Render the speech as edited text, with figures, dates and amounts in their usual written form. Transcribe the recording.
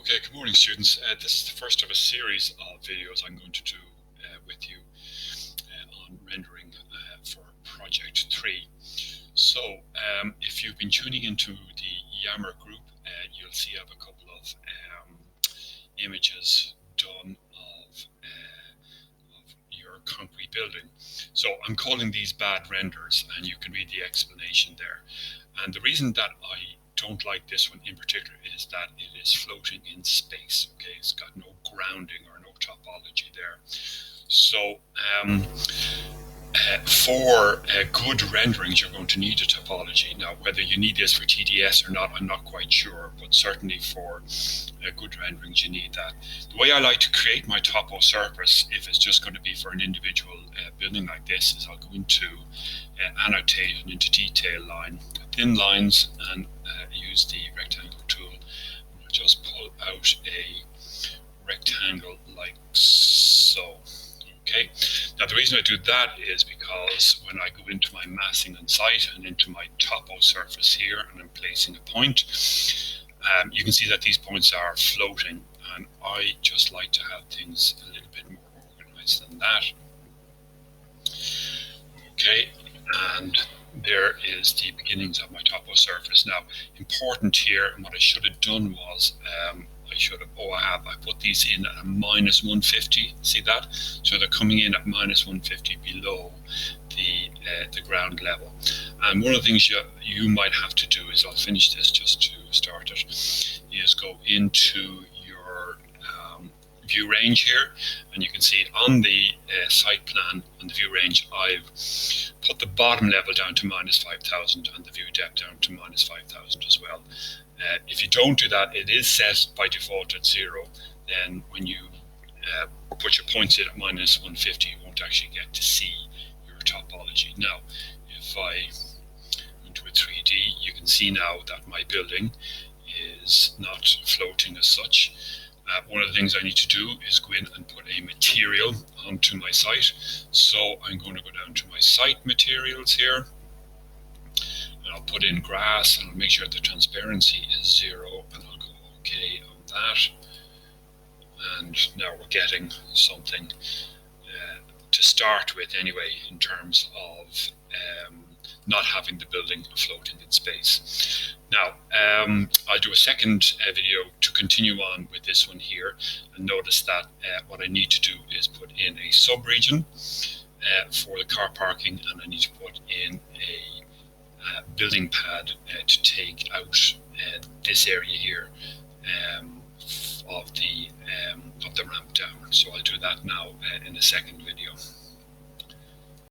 Okay, good morning students. This is the first of a series of videos I'm going to do with you on rendering for project 3. So if you've been tuning into the Yammer group, you'll see I have a couple of images done of your concrete building. So I'm calling these bad renders, and you can read the explanation there. And the reason that I don't like this one in particular is that it is floating in space. Okay, it's got no grounding or no topology there. So for good renderings, you're going to need a topology. Now, whether you need this for TDS or not, I'm not quite sure, but certainly for good renderings, you need that. The way I like to create my topo surface, if it's just going to be for an individual building like this, is I'll go into annotate and into detail line, thin lines, and use the rectangle tool. I'll just pull out a rectangle like so. Okay. Now the reason I do that is because when I go into my massing on site and into my topo surface here, and I'm placing a point, you can see that these points are floating, and I just like to have things a little bit more organized than that. Okay, and there is the beginnings of my topo surface. Now, important here, and what I should have done was I put these in at a minus 150. See that? So they're coming in at minus 150 below the ground level. And one of the things you might have to do is, I'll finish this just to start it, is go into your view range here, and you can see on the site plan on the view range I've put the bottom level down to minus 5,000 and the view depth down to minus 5,000 as well. If you don't do that, it is set by default at 0. Then when you put your points in at minus 150, you won't actually get to see your topology. Now, if I into a 3D, you can see now that my building is not floating as such. One of the things I need to do is go in and put a material onto my site. So I'm going to go down to my site materials here. I'll put in grass, and I'll make sure the transparency is 0, and I'll go OK on that. And now we're getting something to start with anyway, in terms of not having the building floating in space. Now, I'll do a second video to continue on with this one here, and notice that what I need to do is put in a sub-region for the car parking, and I need to put in a building pad to take out this area here of the ramp down. So I'll do that now in the second video.